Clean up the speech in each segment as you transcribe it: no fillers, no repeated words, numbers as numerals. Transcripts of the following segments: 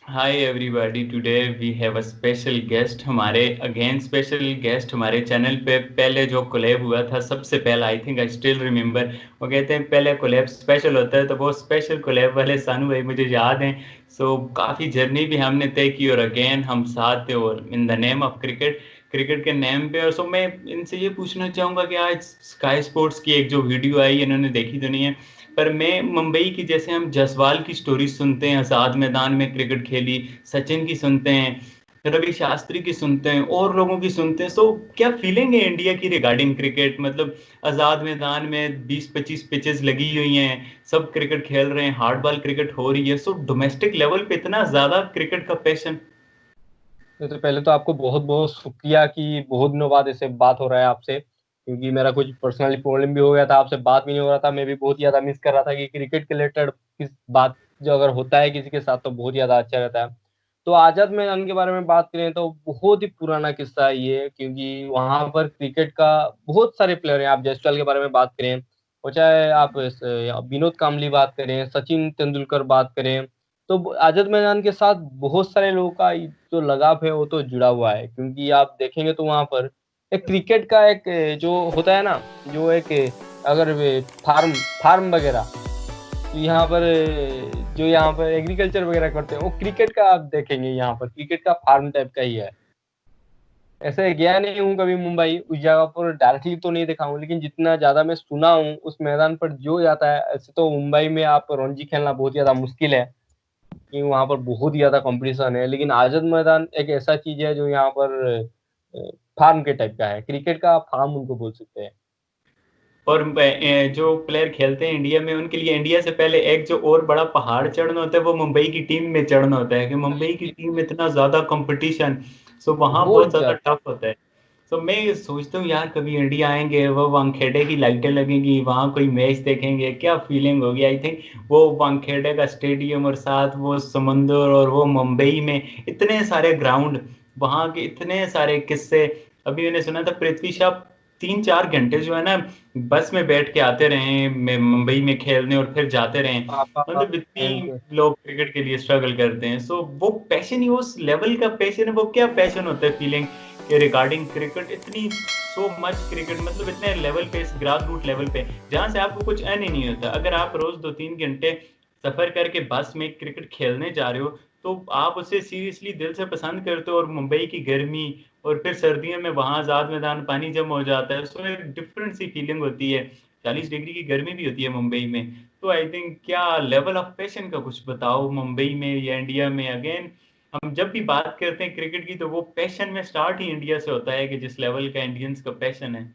Hi everybody, today we have a special guest. हमारे again special guest हमारे channel पे पहले जो कोलैब हुआ था सबसे पहला, I think I still remember. वो कहते हैं पहले कोलैब स्पेशल होता है, तो वो स्पेशल कोलैब वाले सानू भाई मुझे याद हैं। सो काफ़ी जर्नी भी हमने तय की और अगेन हम साथ थे, और in the name of cricket, cricket के नेम पे। और सो मैं इनसे ये पूछना चाहूँगा कि आज स्काई स्पोर्ट्स की एक जो वीडियो आई, इन्होंने देखी तो नहीं है, पर मैं मुंबई की, जैसे हम जसवाल की स्टोरी सुनते हैं, आज़ाद मैदान में क्रिकेट खेली, सचिन की सुनते हैं, रवि शास्त्री की सुनते हैं, और लोगों की सुनते हैं। सो क्या फीलिंग है इंडिया की रिगार्डिंग क्रिकेट? मतलब आज़ाद मैदान में 20-25 पिचेस लगी हुई हैं, सब क्रिकेट खेल रहे हैं, हार्ड बॉल क्रिकेट हो रही है। सो डोमेस्टिक लेवल पे इतना ज़्यादा क्रिकेट का पैशन। तो पहले तो आपको बहुत बहुत शुक्रिया कि बहुत दिनों बाद ऐसे बात हो रहा है आपसे, क्योंकि मेरा कुछ पर्सनली प्रॉब्लम भी हो गया था, आपसे बात भी नहीं हो रहा था। मैं भी बहुत ज्यादा मिस कर रहा था कि क्रिकेट के रिलेटेड किस बात जो अगर होता है किसी के साथ तो बहुत ज्यादा अच्छा रहता है। तो आजाद मैदान के बारे में बात करें तो बहुत ही पुराना किस्सा है ये, क्योंकि वहां पर क्रिकेट का बहुत सारे प्लेयर हैं। आप जयसवाल के बारे में बात करें, और चाहे आप विनोद काम्बली बात करें, सचिन तेंदुलकर बात करें, तो आजाद मैदान के साथ बहुत सारे लोगों का जो लगाव है वो तो जुड़ा हुआ है। क्योंकि आप देखेंगे तो वहां पर एक क्रिकेट का एक जो होता है ना, जो एक अगर फार्म फार्म वगैरह, तो यहाँ पर जो यहाँ पर एग्रीकल्चर वगैरह करते हैं वो क्रिकेट का आप देखेंगे, यहाँ पर क्रिकेट का फार्म टाइप का ही है। ऐसे गया नहीं हूँ कभी मुंबई, उस जगह पर डायरेक्टली तो नहीं देखा हूँ, लेकिन जितना ज्यादा मैं सुना हूँ उस मैदान पर जो जाता है, ऐसे तो मुंबई में आप रणजी खेलना बहुत ज्यादा मुश्किल है, कि वहां पर बहुत ही ज्यादा कंपटीशन है। लेकिन आजाद मैदान एक ऐसा चीज है जो यहाँ पर फार्म के टाइप का है, क्रिकेट का फार्म उनको बोल सकते हैं। और जो प्लेयर खेलते हैं इंडिया में, उनके लिए इंडिया से पहले एक जो और बड़ा पहाड़ चढ़ना होता है, वो मुंबई की टीम में चढ़ना होता है, कि मुंबई की टीम में इतना ज्यादा कंपटीशन। सो वहाँ बहुत बहुत ज्यादा ज्यादा। टफ होता है। तो मैं सोचता हूँ यार, कभी इंडिया आएंगे, वो वानखेड़े की लाइटें लगेंगी, वहाँ कोई मैच देखेंगे, क्या फीलिंग होगी। आई थिंक वो वानखेड़े का स्टेडियम, और साथ वो समुंदर, और वो मुंबई में इतने सारे ग्राउंड, वहाँ के इतने सारे किस्से। अभी मैंने सुना था पृथ्वी शॉ 3-4 घंटे जो है ना, बस में बैठ के आते रहे मुंबई में खेलने, और फिर जाते रहे। पापा मतलब इतनी एंड लोग क्रिकेट के लिए स्ट्रगल करते हैं। सो वो पैशन ही उस लेवल का पैशन है। वो क्या पैशन होता है, फीलिंग के रिगार्डिंग क्रिकेट, इतनी सो मच क्रिकेट, मतलब इतने लेवल पे, इस ग्रास रूट लेवल पे, जहां से आपको कुछ अर्न ही नहीं होता। अगर आप रोज 2-3 घंटे सफर करके बस में क्रिकेट खेलने जा रहे हो, तो आप उसे सीरियसली दिल से पसंद करते हो। और मुंबई की गर्मी, और फिर सर्दियों में वहां आजाद मैदान पानी जम हो जाता है, सो एक डिफरेंट सी फीलिंग होती है। 40 डिग्री की गर्मी भी होती है मुंबई में। तो आई थिंक, क्या लेवल ऑफ पैशन का कुछ बताओ मुंबई में या इंडिया में। अगेन, हम जब भी बात करते हैं क्रिकेट की, तो वो पैशन में स्टार्ट ही इंडिया से होता है, कि जिस लेवल का इंडियंस का पैशन है।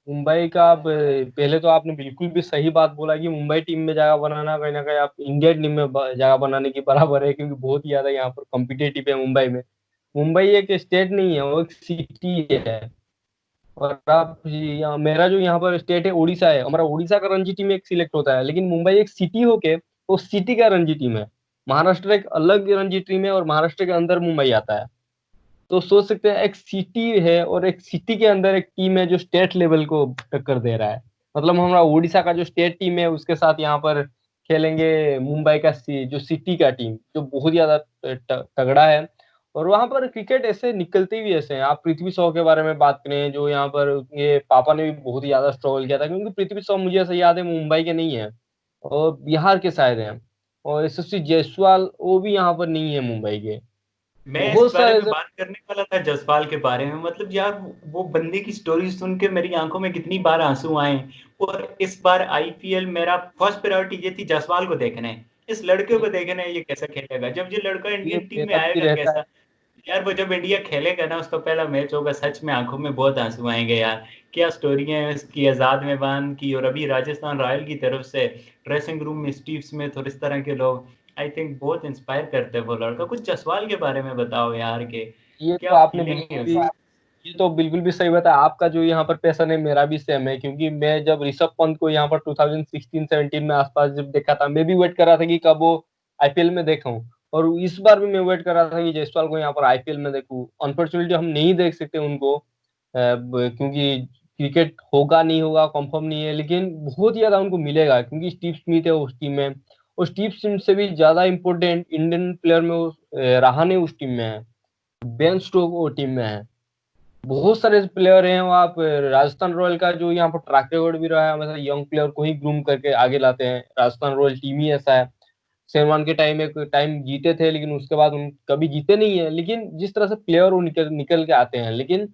मुंबई का आप पहले तो आपने बिल्कुल भी सही बात बोला कि मुंबई टीम में जगह बनाना कहीं ना कहीं आप इंडिया टीम में जगह बनाने के बराबर है, क्योंकि बहुत ही ज्यादा यहाँ पर कॉम्पिटेटिव है मुंबई में। मुंबई एक स्टेट नहीं है, वो एक सिटी है। और आप मेरा जो यहाँ पर स्टेट है उड़ीसा है, हमारा उड़ीसा का रणजी टीम एक सिलेक्ट होता है, लेकिन मुंबई एक सिटी होके वो सिटी का रणजी टीम है। महाराष्ट्र एक अलग रणजी टीम है, और महाराष्ट्र के अंदर मुंबई आता है। तो सोच सकते हैं एक सिटी है और एक सिटी के अंदर एक टीम है जो स्टेट लेवल को टक्कर दे रहा है। मतलब हमारा उड़ीसा का जो स्टेट टीम है उसके साथ यहाँ पर खेलेंगे मुंबई का जो सिटी का टीम, जो बहुत ज्यादा तगड़ा है। और वहां पर क्रिकेट ऐसे निकलते भी ऐसे हैं। आप पृथ्वी शॉ के बारे में बात करें, जो यहाँ पर ये पापा ने भी बहुत ही ज्यादा स्ट्रगल किया था, क्योंकि पृथ्वी शॉ मुझे ऐसा याद है मुंबई के नहीं है, और बिहार के शायद हैं। और यशस्वी जायसवाल वो भी यहाँ पर नहीं है मुंबई के। मैं इसी बहुत बारे सारे में बात करने वाला था, जसपाल के बारे में। मतलब यार, वो बंदे की स्टोरी सुन के मेरी आंखों में कितनी बार आंसू आए। और इस बार आईपीएल मेरा फर्स्ट प्रायोरिटी ये थी, जसपाल को देखना है, इस लड़के को देखना है, ये कैसा खेलेगा। जब ये लड़का ये इंडियन टीम में मेरा भी आएगा रहता है। कैसा। यार वो जब इंडिया खेलेगा ना, उसका पहला मैच होगा, सच में आंखों में बहुत आंसू आएंगे यार। क्या स्टोरी है उसकी, आजाद मैदान की, और अभी राजस्थान रॉयल की तरफ से ड्रेसिंग रूम में स्टीव स्मिथ और इस तरह के लोग, आई थिंक बहुत इंस्पायर करते हैं वो लड़का। कुछ जसवाल के बारे में बताओ यार, के ये तो क्या आपने फीलिंग बिल्कुल है भी उसकी। ये तो बिल्कुल भी सही बताया। आपका जो यहाँ पर पैशन है मेरा भी सेम है, क्योंकि मैं जब ऋषभ पंत को यहाँ पर 2016-17 में आसपास जब देखा था, मैं भी वेट कर रहा था कि कब वो आईपीएल में देखूं। और इस बार भी मैं वेट कर रहा था कि जायसवाल को यहाँ पर आईपीएल में देखूं। अनफॉर्चुनेटली हम नहीं देख सकते उनको, क्योंकि क्रिकेट होगा नहीं होगा कंफर्म नहीं है, लेकिन बहुत ज्यादा उनको मिलेगा, क्योंकि स्टीव स्मिथ है उस टीम में। और स्टीव स्मिथ से भी ज्यादा इम्पोर्टेंट इंडियन प्लेयर में रहाणे उस टीम में है, बेन स्टोक वो टीम में है। बहुत सारे प्लेयर हैं वहाँ पे। राजस्थान रॉयल का जो यहाँ पर ट्रैक रिकॉर्ड भी रहा है, हमेशा यंग प्लेयर को ही ग्रूम करके आगे लाते हैं। राजस्थान रॉयल टीम ही ऐसा है। सलमान के टाइम एक टाइम जीते थे, लेकिन उसके बाद उन कभी जीते नहीं है। लेकिन जिस तरह से प्लेयर वो निकल निकल के आते हैं, लेकिन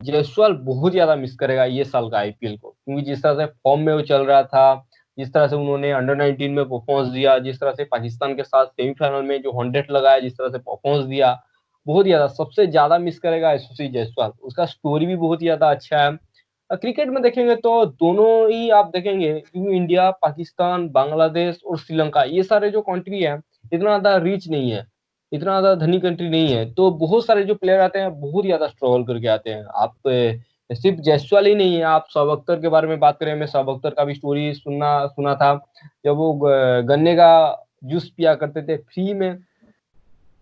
जायसवाल बहुत ज्यादा मिस करेगा ये साल का आईपीएल को, क्योंकि जिस तरह से फॉर्म में वो चल रहा था, जिस तरह से उन्होंने अंडर 19 में परफॉर्मेंस दिया, जिस तरह से पाकिस्तान के साथ सेमीफाइनल में जो 100 लगाया, जिस तरह से परफॉर्मेंस दिया, बहुत ज्यादा सबसे ज्यादा मिस करेगा यशस्वी जायसवाल। उसका स्टोरी भी बहुत ज्यादा अच्छा है। क्रिकेट में देखेंगे तो दोनों ही आप देखेंगे, क्योंकि इंडिया, पाकिस्तान, बांग्लादेश और श्रीलंका, ये सारे जो कंट्री है, इतना ज्यादा रिच नहीं है, इतना ज्यादा धनी कंट्री नहीं है। तो बहुत सारे जो प्लेयर आते हैं बहुत ज्यादा स्ट्रगल करके आते हैं। आप सिर्फ जायसवाल ही नहीं है, आप शोएब अख्तर के बारे में बात करें, मैं शोएब अख्तर का भी स्टोरी सुनना सुना था। जब वो गन्ने का जूस पिया करते थे फ्री में,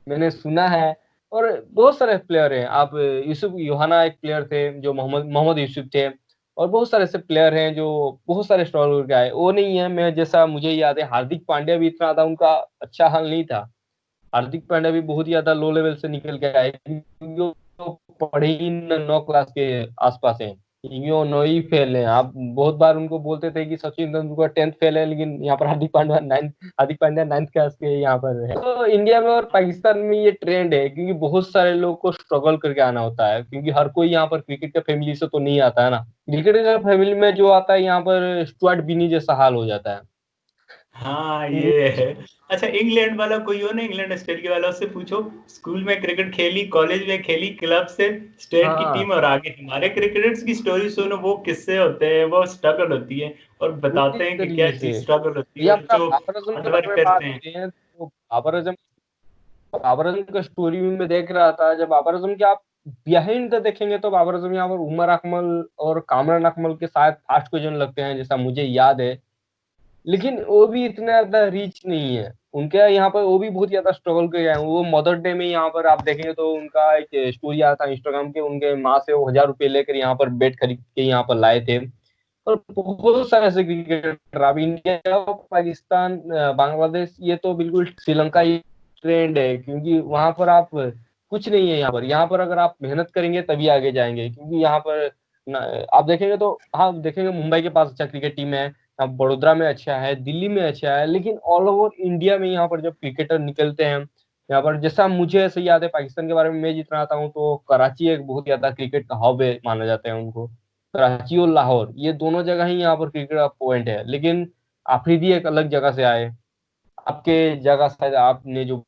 मैंने सुना है। और बहुत सारे प्लेयर हैं। आप यूसुफ योहाना एक प्लेयर थे, जो मोहम्मद मोहम्मद यूसुफ थे। और बहुत सारे ऐसे प्लेयर हैं जो बहुत सारे स्ट्रगल करके आए। वो नहीं है मैं जैसा, मुझे याद है हार्दिक पांड्या भी इतना था, उनका अच्छा हाल नहीं था। हार्दिक पांड्या भी बहुत ज्यादा लो लेवल से निकल के आए, क्योंकि वो पढ़े ही 9 क्लास के आसपास है, यो 9 ही फेल है। आप बहुत बार उनको बोलते थे कि सचिन तेंदुलकर 10th फेल है, लेकिन यहाँ पर हार्दिक पांड्या 9th क्लास के यहाँ पर है। तो इंडिया में और पाकिस्तान में ये ट्रेंड है, क्योंकि बहुत सारे लोगों को स्ट्रगल करके आना होता है, क्योंकि हर कोई यहाँ पर क्रिकेट के फैमिली से तो नहीं आता है ना। क्रिकेट के फैमिली में जो आता है यहाँ पर स्टुअर्ट बिनी जैसा हाल हो जाता है। हाँ ये है। अच्छा, इंग्लैंड वाला कोई हो ना, इंग्लैंड ऑस्ट्रेलिया वाला, उससे पूछो स्कूल में क्रिकेट खेली, कॉलेज में खेली, क्लब से स्टेट की हाँ, टीम और आगे। हमारे क्रिकेटर्स की स्टोरी सुनो, वो किस्से होते हैं, वो स्ट्रगल होती है और पूरी बताते हैं कि क्या तरीके से। चीज स्ट्रगल होती है या और फिर आप जो बाबर आजम हार्ड के बारे वर्क में बात करते हैं। करें तो बाबर आजम का स्टोरी भी मैं देख रहा था। जब बाबर आजम के आप बिहाइंड द देखेंगे, तो बाबर आजम यहाँ पर उमर अकमल और कामरान अकमल के साथ फास्ट क्वेश्चन लगते हैं, जैसा मुझे याद है। लेकिन वो भी इतना ज्यादा रीच नहीं है उनके यहाँ पर। वो भी बहुत ज्यादा स्ट्रगल कर रहे हैं। वो मदर डे में यहाँ पर आप देखेंगे तो उनका एक स्टोरी आया था इंस्टाग्राम के, उनके माँ से वो 1,000 रुपए लेकर यहाँ पर बैट खरीद के यहाँ पर लाए थे। और बहुत सारे ऐसे क्रिकेटर, अब इंडिया, पाकिस्तान, बांग्लादेश, ये तो बिल्कुल श्रीलंका ही ट्रेंड है, क्योंकि वहां पर आप कुछ नहीं है। यहाँ पर अगर आप मेहनत करेंगे तभी आगे जाएंगे, क्योंकि यहाँ पर आप देखेंगे तो, हाँ देखेंगे मुंबई के पास अच्छा क्रिकेट टीम है, अब बड़ोदरा में अच्छा है, दिल्ली में अच्छा है, लेकिन ऑल ओवर इंडिया में यहाँ पर जब क्रिकेटर निकलते हैं, यहाँ पर जैसा मुझे ऐसे याद है, पाकिस्तान के बारे में मैं जितना आता हूँ, तो कराची एक बहुत ज्यादा क्रिकेट का हब है माना जाता है उनको। कराची और लाहौर, ये दोनों जगह ही यहाँ पर क्रिकेट का पॉइंट है। लेकिन आफरीदी एक अलग जगह से आए। आपके जगह शायद आपने जो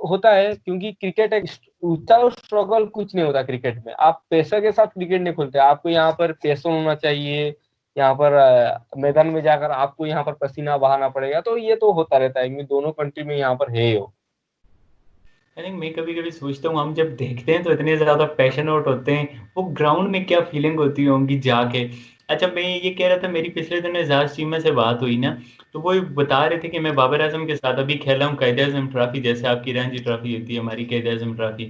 होता है, क्योंकि क्रिकेट एक उतना स्ट्रगल कुछ नहीं होता क्रिकेट में। आप पैसा के साथ क्रिकेट नहीं खेलते, आपको यहाँ पर पैसा होना चाहिए। यहाँ पर मैदान में जाकर आपको यहाँ पर पसीना बहाना पड़ेगा। तो ये तो होता रहता है, क्योंकि दोनों कंट्री में यहाँ पर है हो। अरे मैं कभी कभी सोचता हूँ, हम जब देखते हैं तो इतने ज्यादा पैशन आउट होते हैं, वो ग्राउंड में क्या फीलिंग होती होंगी जाके। अच्छा, मैं ये कह रहा था, मेरी पिछले दिनों एजाज चीमा से बात हुई ना, तो वो बता रहे थे कि मैं बाबर आजम के साथ अभी खेला हूँ कायदे आजम ट्रॉफी, जैसे आपकी रणजी ट्रॉफी होती है, हमारी कायदे आजम ट्रॉफी।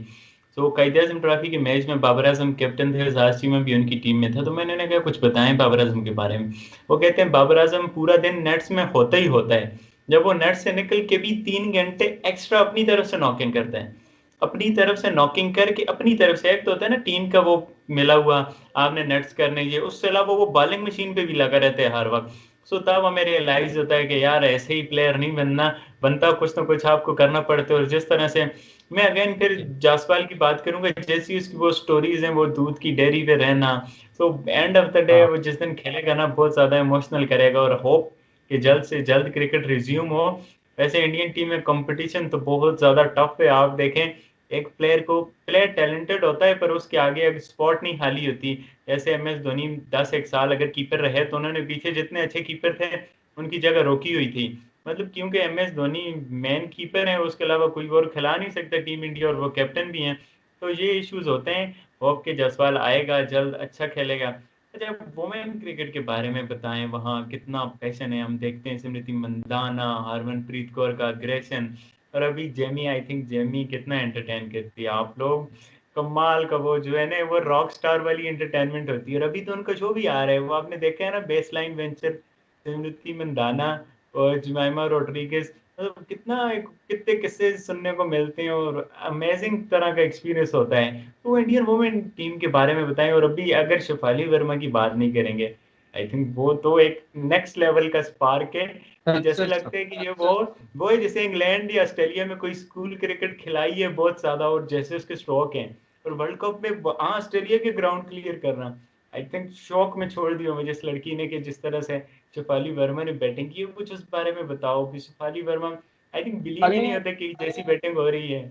तो कायदे आजम ट्रॉफी के मैच में बाबर आजम कैप्टन थे, एजाज चीमा भी उनकी टीम में था। तो मैंने उन्हें कहा कुछ बताएं बाबर आजम के बारे में। वो कहते हैं बाबर आजम पूरा दिन नेट्स में होता ही होता है, जब वो नेट से निकल के भी 3 घंटे एक्स्ट्रा अपनी तरफ से नॉकिंग करते हैं। अपनी तरफ से नॉकिंग करके अपनी तरफ से, एक तो होता है ना टीम का वो मिला हुआ, आपने नेट्स करने, ये उससे अलावा वो बॉलिंग मशीन पे भी लगा रहते हैं हर वक्त। सो तब हमें रियलाइज होता है कि यार ऐसे ही प्लेयर नहीं बनना बनता, कुछ ना कुछ आपको करना पड़ता है। और जिस तरह से मैं अगेन फिर जायसवाल की बात करूंगा, जैसी उसकी वो स्टोरीज हैं, वो दूध की डेयरी पे रहना, तो एंड ऑफ द डे हाँ, वो जिस दिन खेलेगा ना, बहुत ज्यादा इमोशनल करेगा। और होप कि जल्द से जल्द क्रिकेट रिज्यूम हो। वैसे इंडियन टीम में कंपटीशन तो बहुत ज्यादा टफ है। आप देखें, एक प्लेयर को, प्लेयर टैलेंटेड होता है पर उसके आगे अगर स्पॉट नहीं खाली होती। जैसे MS धोनी 10 एक साल अगर कीपर रहे, तो उन्होंने पीछे जितने अच्छे कीपर थे उनकी जगह रोकी हुई थी। मतलब क्योंकि MS धोनी मेन कीपर है, उसके अलावा कोई और खिला नहीं सकता टीम इंडिया, और वो कैप्टन भी हैं। तो ये इश्यूज होते हैं। होप के जायसवाल आएगा जल्द, अच्छा खेलेगा। अच्छा, वुमेन क्रिकेट के बारे में बताएं, वहाँ कितना पैशन है। हम देखते हैं स्मृति मंदाना, हरमनप्रीत कौर का अग्रेशन, और अभी जेमी, आई थिंक जेमी कितना एंटरटेन करती है आप लोग। कमाल का वो जो है ना, वो रॉक स्टार वाली एंटरटेनमेंट होती है। और अभी तो उनका शो भी आ रहा है, वो आपने देखा है ना, बेस लाइन वेंचर। स्मृति मंदाना और जमाइमा रोड्रिगेज़, मतलब कितने किस्से सुनने को मिलते हैं और अमेज़िंग तरह का एक्सपीरियंस होता है। तो इंडियन वुमेन टीम के बारे में बताएँ, और अभी अगर शेफाली वर्मा की बात नहीं करेंगे, आई थिंक वो तो एक नेक्स्ट लेवल का स्पार्क है, कि अच्छा, जैसे अच्छा। लगता है कि ये वो है जैसे इंग्लैंड या ऑस्ट्रेलिया में कोई स्कूल क्रिकेट खिलाई है बहुत ज़्यादा, और जैसे उसके स्ट्रोक हैं, और वर्ल्ड कप में ऑस्ट्रेलिया के ग्राउंड क्लियर कर रहा। आई थिंक शॉक में छोड़ दिया मुझे इस लड़की ने, कि जिस तरह से शेफाली वर्मा ने बैटिंग की है। कुछ उस बारे में बताओ कि Shefali Verma, I think believe he खाली नहीं होता कि जैसी बैटिंग हो रही है।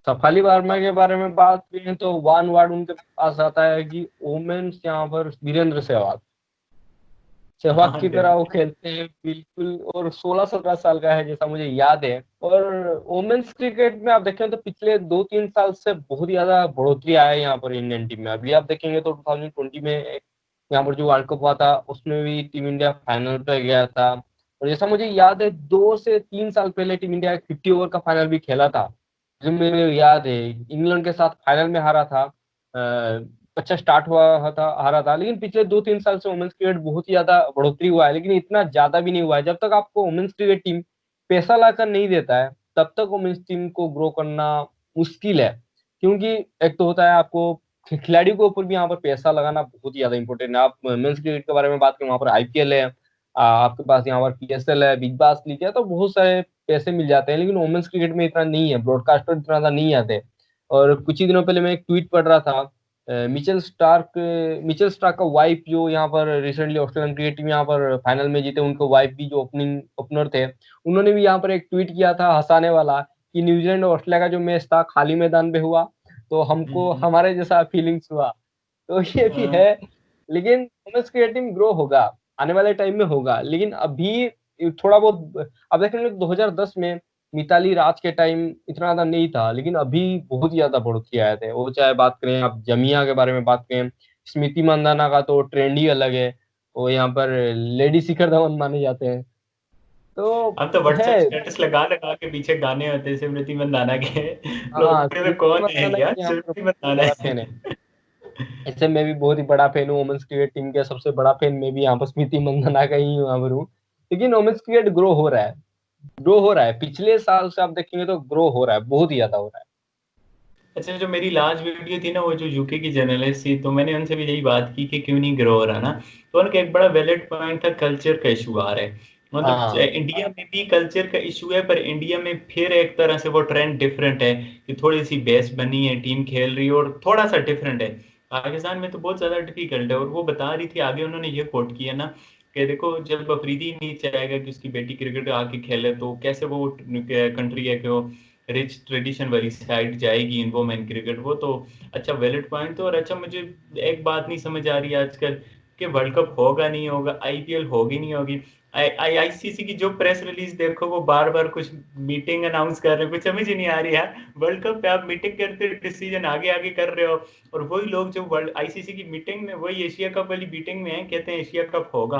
सफाली वर्मा के बारे में बात करें तो वन वर्ड उनके पास आता है कि वुमेन्स यहाँ पर वीरेंद्र सहवाग। सहवाग हाँ, की तरह वो खेलते हैं बिल्कुल, और 16-17 साल का है जैसा मुझे याद है। और वुमेन्स क्रिकेट में आप देखें तो पिछले 2-3 साल से बहुत ज्यादा बढ़ोतरी आया है यहाँ पर इंडियन टीम में। अभी आप देखेंगे तो 2020 में यहाँ पर जो वर्ल्ड कप हुआ था उसमें भी टीम इंडिया फाइनल पे गया था। और जैसा मुझे याद है 2 से 3 साल पहले टीम इंडिया 50 ओवर का फाइनल भी खेला था, जो मुझे याद है इंग्लैंड के साथ फाइनल में हारा था। अच्छा स्टार्ट हुआ था, हारा था, लेकिन पिछले 2-3 साल से वुमेन्स क्रिकेट बहुत ही ज्यादा बढ़ोतरी हुआ है, लेकिन इतना ज्यादा भी नहीं हुआ है। जब तक आपको वुमेन्स क्रिकेट टीम पैसा लाकर नहीं देता है तब तक वुमेन्स टीम को ग्रो करना मुश्किल है। क्योंकि एक तो होता है आपको खिलाड़ियों के ऊपर भी यहाँ पर पैसा लगाना बहुत ही ज्यादा इंपॉर्टेंट है। आप वुमेन्स क्रिकेट के बारे में बात करें, वहाँ पर आईपीएल है, आपके पास यहाँ पर पीएसएल है, बिग बास लीग है, तो बहुत सारे पैसे मिल जाते हैं। लेकिन वुमेन्स क्रिकेट में इतना नहीं है, ब्रॉडकास्टर इतना ज्यादा नहीं आते। और कुछ ही दिनों पहले मैं एक ट्वीट पढ़ रहा था, मिचेल स्टार्क का वाइफ जो यहाँ पर रिसेंटली ऑस्ट्रेलियन क्रिकेट टीम यहाँ पर फाइनल में जीते, उनके वाइफ भी जो ओपनिंग ओपनर थे, उन्होंने भी यहाँ पर एक ट्वीट किया था हंसाने वाला कि न्यूजीलैंड और ऑस्ट्रेलिया का जो मैच था खाली मैदान पे हुआ, तो हमको हम्म, हमारे जैसा फीलिंग्स हुआ। तो ये भी है। लेकिन वुमेन्स क्रिकेट टीम ग्रो होगा, आने वाले टाइम में होगा, लेकिन अभी थोड़ा बहुत अब देखेंगे 2010 में मिताली राज के टाइम इतना ज्यादा नहीं था, लेकिन अभी बहुत ही ज्यादा बढ़ोतरी आए थे। वो चाहे बात करें आप जमिया के बारे में बात करें, स्मृति मंदाना का तो ट्रेंड ही अलग है, वो यहाँ पर लेडी शिखर धवन माने जाते हैं। तो अब तो है। व्हाट्सएप स्टेटस लगा लगा के पीछे गाने होते हैं स्मृति मंदाना के। लोग हाँ, कहते स्मृति कौन है मंदाना यार, के यहाँ पर स्मृति बहुत ही मंदाना बड़ा है। फैन है। ऐसे मैं भी बहुत ही बड़ा फैन हूँ वुमेन्स क्रिकेट टीम के, सबसे बड़ा फैन मैं भी यहाँ पर स्मृति मंदाना का ही यहाँ पर हूँ। लेकिन वुमेन्स क्रिकेट ग्रो हो रहा है, ग्रो हो रहा है, पिछले साल से आप देखेंगे तो ग्रो हो रहा है, बहुत ही ज्यादा हो रहा है। अच्छा, जो मेरी लास्ट वीडियो थी ना, वो जो यूके की जर्नलिस्ट थी, तो मैंने उनसे भी यही बात की कि क्यों नहीं ग्रो हो रहा ना। तो उनका एक बड़ा वैलिड पॉइंट था, कल्चर का इशू आ रहा है। मतलब हाँ, इंडिया में भी कल्चर का इशू है, पर इंडिया में फिर एक तरह से वो ट्रेंड डिफरेंट है, कि थोड़ी सी बेस बनी है, टीम खेल रही है और थोड़ा सा डिफरेंट है। पाकिस्तान में तो बहुत ज़्यादा डिफिकल्ट है। और वो बता रही थी आगे, उन्होंने ये कोट किया ना, कि देखो जब अफरीदी नहीं चाहेगा कि उसकी बेटी क्रिकेट आके खेले, तो कैसे वो कंट्री है कि वो रिच ट्रेडिशन वाली साइड जाएगी इन वोमेन क्रिकेट। वो तो अच्छा वैलिड पॉइंट। तो और अच्छा, मुझे एक बात नहीं समझ आ रही है आजकल, कि वर्ल्ड कप होगा नहीं होगा, आईपीएल होगी नहीं होगी। आईसीसी की जो प्रेस रिलीज देखो, वो बार बार कुछ मीटिंग अनाउंस कर रहे हो, कुछ समझ ही नहीं आ रही है। वर्ल्ड कप पे आप मीटिंग करते हो, डिसीजन आगे आगे कर रहे हो, और वही लोग जो वर्ल्ड आईसीसी की मीटिंग में, वही एशिया कप वाली मीटिंग में है, कहते हैं एशिया कप होगा।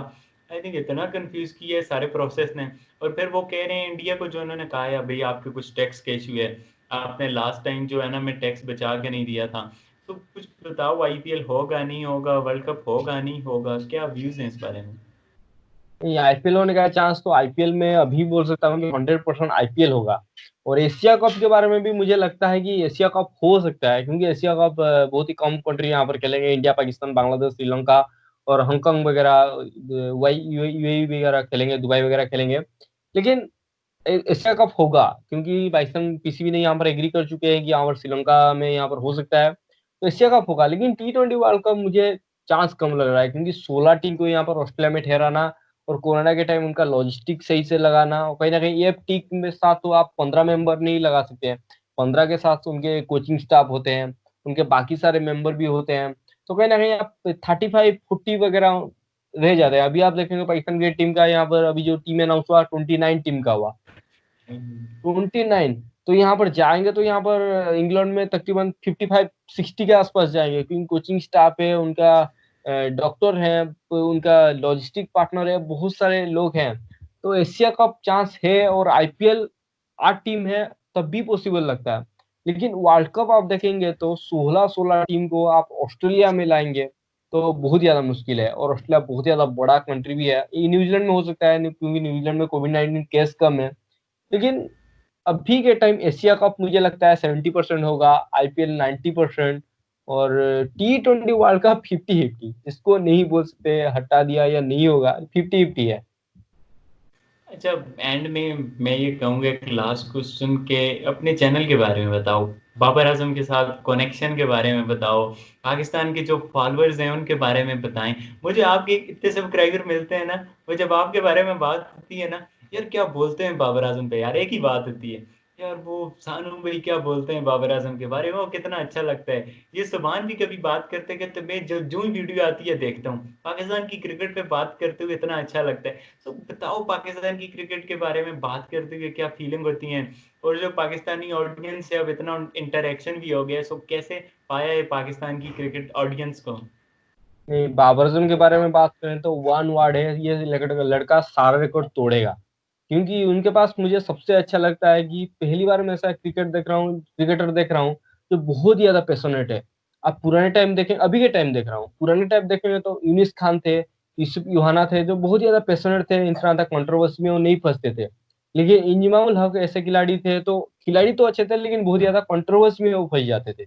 आई थिंक इतना कंफ्यूज किया है सारे प्रोसेस ने। और फिर वो कह रहे हैं इंडिया को, जो उन्होंने कहा है भाई आपके कुछ टैक्स का इशू है, आपने लास्ट टाइम जो है ना मैं टैक्स बचा के नहीं दिया था। तो कुछ बताओ, आईपीएल होगा नहीं होगा, वर्ल्ड कप होगा नहीं होगा, क्या व्यूज हैं इस बारे में? ये आईपीएल होने का चांस तो आईपीएल में अभी बोल सकता हूँ कि 100% आईपीएल होगा। और एशिया कप के बारे में भी मुझे लगता है कि एशिया कप हो सकता है, क्योंकि एशिया कप बहुत ही कम कंट्री यहाँ पर खेलेंगे, इंडिया, पाकिस्तान, बांग्लादेश, श्रीलंका और हांगकांग वगैरह, वही यूएई वगैरह खेलेंगे, दुबई वगैरह खेलेंगे। लेकिन एशिया कप होगा, क्योंकि पाकिस्तान पीसीबी ने यहाँ पर एग्री कर चुके हैं कि यहाँ पर श्रीलंका में यहाँ पर हो सकता है, तो एशिया कप होगा। लेकिन T20 वर्ल्ड कप मुझे चांस कम लग रहा है, क्योंकि 16 टीम को यहाँ पर ऑस्ट्रेलिया में ठहराना और कोरोना के टाइम उनका लॉजिस्टिक सही से लगाना, और कहीं ना कहीं एक टीम में साथ तो आप 15 मेंबर नहीं लगा सकते हैं, 15 के साथ तो उनके कोचिंग स्टाफ होते हैं, उनके बाकी सारे मेंबर भी होते हैं। तो कहीं ना कहीं आप 35-40 वगैरह रह जाते हैं। अभी आप देखेंगे पाकिस्तान की टीम का यहाँ पर अभी जो टीम अनाउंस हुआ 29 टीम का हुआ, 29। तो यहाँ पर जाएंगे तो यहाँ पर इंग्लैंड में तकरीबन 55-60 के आसपास जाएंगे, क्योंकि कोचिंग स्टाफ है उनका, डॉक्टर है, उनका लॉजिस्टिक पार्टनर है, बहुत सारे लोग हैं। तो एशिया कप चांस है, और आईपीएल 8 टीम है तब भी पॉसिबल लगता है। लेकिन वर्ल्ड कप आप देखेंगे तो 16-16 टीम को आप ऑस्ट्रेलिया में लाएंगे, तो बहुत ज्यादा मुश्किल है। और ऑस्ट्रेलिया बहुत ज्यादा बड़ा कंट्री भी है, ये न्यूजीलैंड में हो सकता है क्योंकि न्यूजीलैंड में कोविड-19 केस कम है। लेकिन अभी के टाइम एशिया कप मुझे लगता है 70% होगा, आईपीएल 90%, और T20 वर्ल्ड कप 50-50, इसको नहीं बोल सकते हटा दिया या नहीं होगा, 50-50 है। अच्छा, एंड में मैं ये कहूँगा एक लास्ट क्वेश्चन के अपने चैनल के बारे में बताओ, बाबर आजम के साथ कनेक्शन के बारे में बताओ, पाकिस्तान के जो फॉलोअर्स हैं उनके बारे में बताएं। मुझे आपके इतने सब्सक्राइबर मिलते हैं ना, वो जब आपके बारे में बात होती है ना, यार क्या बोलते हैं बाबर आजम पे, यार एक ही बात होती है, यार वो सानू भाई क्या बोलते हैं बाबर आजम के बारे में, वो कितना अच्छा लगता है। ये सुभान भी कभी बात करते करते मैं जो जो ही वीडियो आती है देखता हूँ, पाकिस्तान की क्रिकेट पे बात करते हुए इतना अच्छा लगता है। तो बताओ पाकिस्तान की क्रिकेट के बारे में बात करते हुए क्या फीलिंग होती है, और जो पाकिस्तानी ऑडियंस है अब इतना इंटरेक्शन भी हो गया है, सो कैसे पाया है पाकिस्तान की क्रिकेट ऑडियंस को। नहीं, बाबर आजम के बारे में बात करें तो वन वर्ड है, ये लड़का लड़का सारा रिकॉर्ड तोड़ेगा। क्योंकि उनके पास मुझे सबसे अच्छा लगता है कि पहली बार मैं ऐसा क्रिकेटर देख रहा हूँ जो बहुत ही ज्यादा पैशनेट है। आप पुराने टाइम देखें, अभी के टाइम देख रहा हूँ, पुराने टाइम देखेंगे तो यूनिस खान थे, यूसुफ यूहाना थे, जो बहुत ज्यादा पैशनेट थे, इतना ज्यादा कंट्रोवर्सी में वो नहीं फंसते थे। लेकिन इंजमामुल हक ऐसे खिलाड़ी थे, तो खिलाड़ी तो अच्छे थे लेकिन बहुत ज्यादा कंट्रोवर्सी में वो फंस जाते थे।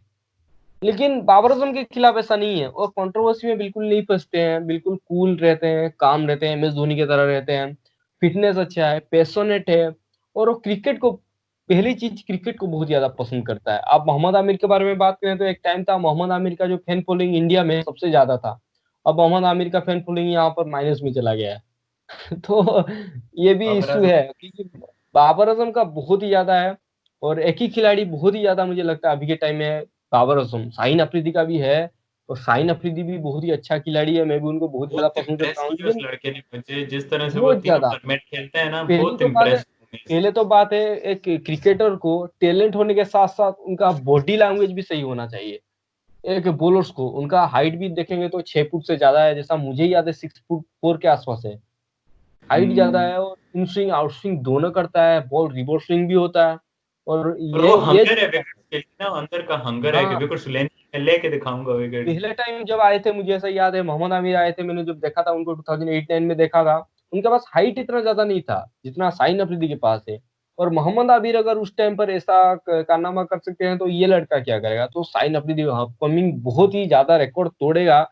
लेकिन बाबर आजम के खिलाफ ऐसा नहीं है, और कंट्रोवर्सी में बिल्कुल नहीं फंसते हैं, बिल्कुल कूल रहते हैं, काम रहते हैं, एम एस धोनी की तरह रहते हैं। फिटनेस अच्छा है, पैशनेट है, और वो क्रिकेट को, पहली चीज क्रिकेट को बहुत ज्यादा पसंद करता है। आप मोहम्मद आमिर के बारे में बात करें तो एक टाइम था मोहम्मद आमिर का जो फैन फॉलोइंग इंडिया में सबसे ज्यादा था। अब मोहम्मद आमिर का फैन फॉलोइंग यहाँ पर माइनस में चला गया है। तो ये भी बाबर इश्यू आजम है क्योंकि बाबर आजम का बहुत ही ज्यादा है। और एक ही खिलाड़ी बहुत ही ज्यादा मुझे लगता है अभी के टाइम में, बाबर आजम, शाहीन अफरीदी का भी है। और शाहीन अफरीदी भी बहुत ही अच्छा खिलाड़ी है, मैं भी उनको बहुत ज्यादा बहुत पसंद करता इम्प्रेस हूँ। किया उस लेकिन लड़के ने मुझे, जिस तरह से वो बहुत तीनों ज्यादा, फॉर्मेट खेलता है ना, पहली बहुत तो बात है इम्प्रेस। पहले तो बात है एक क्रिकेटर को टैलेंट होने के साथ साथ उनका बॉडी लैंग्वेज भी सही होना चाहिए। एक बॉलर्स को उनका हाइट भी देखेंगे तो 6 फुट से ज्यादा है, जैसा मुझे याद है 6 फुट 4 के आसपास है। हाइट ज्यादा है, और इन स्विंग आउट स्विंग दोनों करता है, बॉल रिवर्स स्विंग भी होता है। और और वो ये हंगर है जो, विकेट के लिए ना, अंदर का हंगर है कि हाँ, विकेट लेने, मैं लेके दिखाऊंगा विकेट। पहले टाइम जब आए थे मुझे ऐसा याद है मोहम्मद आमिर आए थे, मैंने जब देखा था उनको 2008-9 में देखा था, उनके पास हाइट इतना ज्यादा नहीं था जितना शाहीन अफरीदी के पास है। और मोहम्मद आमिर अगर उस टाइम पर ऐसा कारनामा कर सकते हैं तो ये लड़का क्या करेगा। तो शाहीन अफरीदी अपकमिंग बहुत ही ज्यादा रिकॉर्ड तोड़ेगा।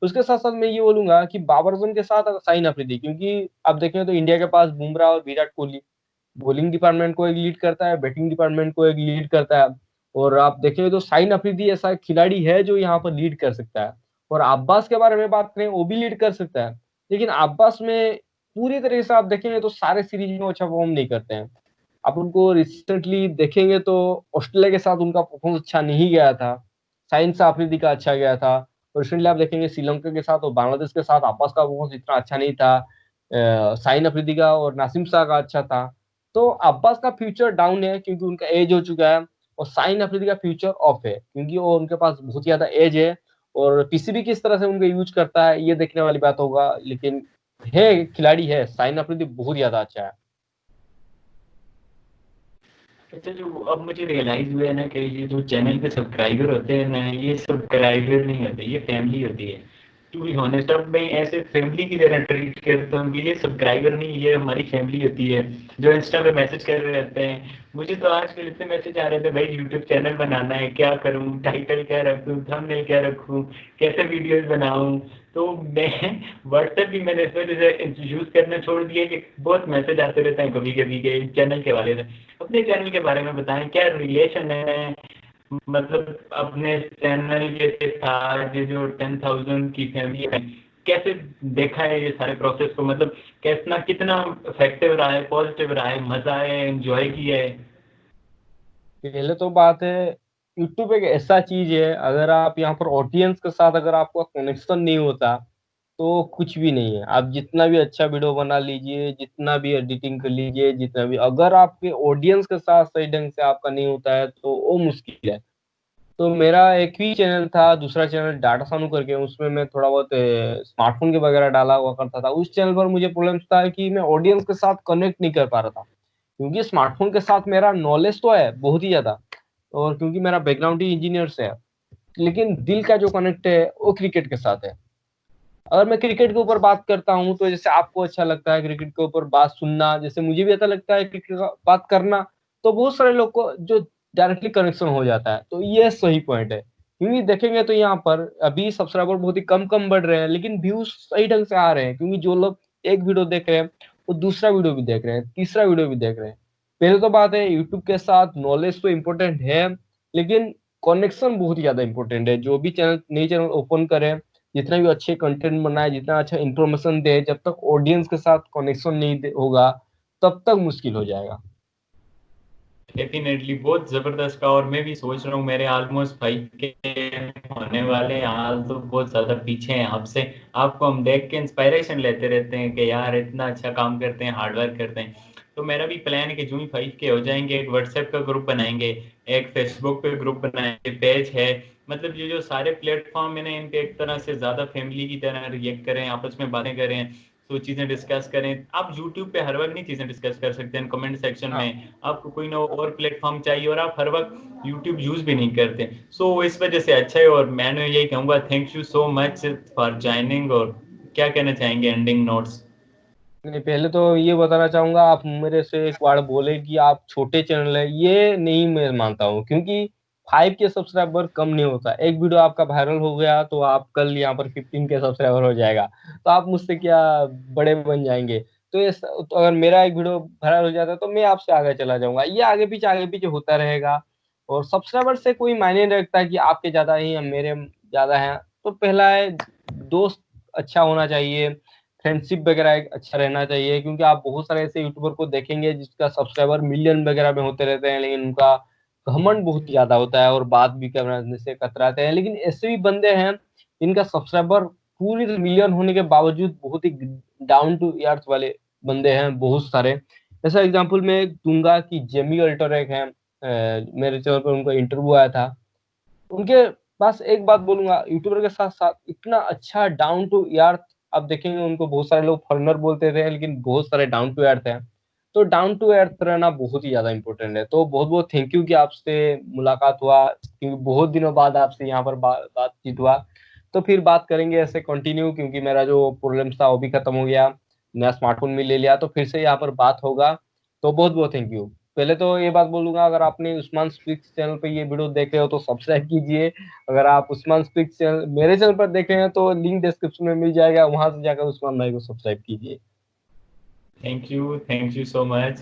उसके साथ साथ मैं ये बोलूंगा कि बाबर आजम के साथ अगर शाहीन अफरीदी, क्योंकि आप देखें तो इंडिया के पास बुमराह और विराट कोहली बॉलिंग डिपार्टमेंट को एक लीड करता है, बैटिंग डिपार्टमेंट को एक लीड करता है। और आप देखें तो शाहीन अफरीदी ऐसा खिलाड़ी है जो यहाँ पर लीड कर सकता है। और अब्बास के बारे में बात करें, वो भी लीड कर सकता है। लेकिन अब्बास में पूरी तरीके से आप देखेंगे तो सारे सीरीज में वो अच्छा परफॉर्म नहीं करते हैं। आप उनको रिसेंटली देखेंगे तो ऑस्ट्रेलिया के साथ उनका परफॉर्मेंस अच्छा नहीं गया था, शाहीन अफरीदी का अच्छा गया था। और रिसेंटली आप देखेंगे श्रीलंका के साथ और बांग्लादेश के साथ अब्बास का परफॉर्मेंस इतना अच्छा नहीं था। शाहीन अफरीदी का और नासिम शाह का अच्छा था। तो अब्बास का फ्यूचर डाउन है क्योंकि उनका एज हो चुका है। और शाहीन अफरीदी का फ्यूचर ऑफ है क्योंकि वो उनके पास बहुत ज्यादा एज है। और पीसीबी किस तरह से उनको यूज करता है ये देखने वाली बात होगा। लेकिन है, खिलाड़ी है, शाहीन अफरीदी बहुत ज्यादा अच्छा है। अच्छा, जो अब मुझे रियलाइज हुआ है ना कि ये जो चैनल पे सब्सक्राइबर होते हैं ना, ये सब्सक्राइबर नहीं होते, ये फैमिली होती है। टू बी ऑनेस्ट, अब मैं ऐसे फैमिली की तरह ट्रीट करता हूँ कि ये सब्सक्राइबर नहीं, ये हमारी फैमिली होती है, जो इंस्टा पे मैसेज कर रहे रहते हैं। मुझे तो आजकल इतने मैसेज आ रहे थे, भाई यूट्यूब चैनल बनाना है, क्या करूँ, टाइटल क्या रखूँ, थंबनेल क्या रखूँ, कैसे वीडियोस बनाऊँ। तो मैं व्हाट्सएप भी मैंने इस वजह से यूज करना छोड़ दिया कि बहुत मैसेज आते रहते हैं कभी कभी के चैनल के वाले से। अपने चैनल के बारे में बताएं, क्या रिलेशन है, मतलब अपने चैनल के साथ ये जो 10,000 की फैमिली है, कैसे देखा है ये सारे प्रोसेस को, मतलब कितना कितना इफेक्टिव रहा है, पॉजिटिव रहा है, मजा है, एंजॉय किया है। पहले तो बात है, यूट्यूब एक ऐसा चीज है, अगर आप यहाँ पर ऑडियंस के साथ अगर आपका कनेक्शन नहीं होता तो कुछ भी नहीं है। आप जितना भी अच्छा वीडियो बना लीजिए, जितना भी एडिटिंग कर लीजिए, जितना भी, अगर आपके ऑडियंस के साथ सही ढंग से आपका नहीं होता है तो वो मुश्किल है। तो मेरा एक ही चैनल था, दूसरा चैनल डाटा सानू करके, उसमें मैं थोड़ा बहुत स्मार्टफोन के वगैरह डाला हुआ करता था। उस चैनल पर मुझे प्रॉब्लम था कि मैं ऑडियंस के साथ कनेक्ट नहीं कर पा रहा था, क्योंकि स्मार्टफोन के साथ मेरा नॉलेज तो है बहुत ही ज्यादा, और क्योंकि मेरा बैकग्राउंड ही इंजीनियर से है, लेकिन दिल का जो कनेक्ट है वो क्रिकेट के साथ है। अगर मैं क्रिकेट के ऊपर बात करता हूँ तो जैसे आपको अच्छा लगता है क्रिकेट के ऊपर बात सुनना, जैसे मुझे भी अच्छा लगता है क्रिकेट का बात करना, तो बहुत सारे लोग को जो डायरेक्टली कनेक्शन हो जाता है, तो ये सही पॉइंट है। क्योंकि देखेंगे तो यहाँ पर अभी सब्सक्राइबर बहुत ही कम कम बढ़ रहे हैं, लेकिन व्यूज सही ढंग से आ रहे हैं, क्योंकि जो लोग एक वीडियो देख रहे हैं वो दूसरा वीडियो भी देख रहे हैं, तीसरा वीडियो भी देख रहे हैं। पहले तो बात है यूट्यूब के साथ नॉलेज तो इम्पोर्टेंट है, लेकिन कनेक्शन बहुत ही ज्यादा इंपॉर्टेंट है। जो भी चैनल नई चैनल ओपन करें, जितना भी अच्छे कंटेंट बनाए, जितना अच्छा इंफॉर्मेशन दे, जब तक ऑडियंस के साथ कनेक्शन नहीं होगा तब तक मुश्किल हो जाएगा। डेफिनेटली बहुत जबरदस्त का। और मैं भी सोच रहा हूँ, मेरे ऑलमोस्ट 5K होने वाले हैं, हाल तो बहुत ज्यादा पीछे हैं आपसे। आपको हम देख के इंस्पायरेशन लेते रहते हैं कि यार इतना अच्छा काम करते हैं, हार्डवर्क करते हैं। तो मेरा भी प्लान है कि जो ही 5K हो जाएंगे, एक व्हाट्सएप का ग्रुप बनाएंगे, एक फेसबुक पे ग्रुप बनाएंगे, पेज है, मतलब ये जो सारे प्लेटफॉर्म है ना, इन पे एक तरह से ज्यादा फैमिली की तरह रिएक्ट करें, आपस में बातें करें, तो चीजें डिस्कस करें। आप यूट्यूब पे हर वक्त नहीं चीजें डिस्कस कर सकते हैं कमेंट सेक्शन हाँ, में, आपको कोई ना और प्लेटफॉर्म चाहिए, और आप हर वक्त यूट्यूब यूज भी नहीं करते। सो इस वजह से अच्छा है। और मैं यही कहूंगा, thank you so much for joining. और क्या कहना चाहेंगे एंडिंग नोट्स? नहीं, पहले तो ये बताना चाहूंगा, आप मेरे से एक बार बोले कि आप छोटे चैनल है, ये नहीं मैं मानता हूँ। क्योंकि 5 के सब्सक्राइबर कम नहीं होता। एक वीडियो आपका वायरल हो गया तो आप कल यहाँ पर 15 के सब्सक्राइबर हो जाएगा, तो आप मुझसे क्या बड़े बन जाएंगे। तो तो अगर मेरा एक वीडियो वायरल हो जाता है तो मैं आपसे आगे चला जाऊंगा, ये आगे पीछे होता रहेगा। और सब्सक्राइबर से कोई मायने नहीं रखता कि आपके ज्यादा ही या मेरे ज्यादा हैं। तो पहला है, दोस्त अच्छा होना चाहिए, फ्रेंडशिप वगैरह एक अच्छा रहना चाहिए। क्योंकि आप बहुत सारे ऐसे यूट्यूबर को देखेंगे जिसका सब्सक्राइबर मिलियन वगैरह में होते रहते हैं, लेकिन उनका घमंड बहुत ज्यादा होता है और बात भी करने से कतराते हैं। लेकिन ऐसे भी बंदे हैं जिनका सब्सक्राइबर पूरी मिलियन होने के बावजूद बहुत ही डाउन टू अर्थ वाले बंदे हैं, बहुत सारे। ऐसा एग्जांपल मैं दूंगा कि जेमी अल्टरएक हैं, मेरे चैनल पर उनका इंटरव्यू आया था। उनके पास एक बात बोलूंगा, यूट्यूबर के साथ साथ इतना अच्छा डाउन टू अर्थ, आप देखेंगे उनको बहुत सारे लोग फॉरेनर बोलते थे, लेकिन बहुत सारे डाउन टू अर्थ हैं। तो डाउन टू अर्थ रहना बहुत ही ज्यादा इंपॉर्टेंट है। तो बहुत बहुत थैंक यू कि आपसे मुलाकात हुआ, क्योंकि बहुत दिनों बाद आपसे यहाँ पर बातचीत हुआ। तो फिर बात करेंगे ऐसे कंटिन्यू, क्योंकि मेरा जो प्रॉब्लम था वो भी खत्म हो गया, नया स्मार्टफोन भी ले लिया, तो फिर से यहाँ पर बात होगा। तो बहुत बहुत थैंक यू। पहले तो ये बात बोलूंगा, अगर आपने उस्मान स्पीक्स चैनल पे ये वीडियो देख रहे हो तो सब्सक्राइब कीजिए। अगर आप उस्मान स्पीक्स चैनल मेरे चैनल पर देख रहे हैं तो लिंक डिस्क्रिप्शन में मिल जाएगा, वहां से जाकर उस्मान भाई को सब्सक्राइब कीजिए। Thank you so much.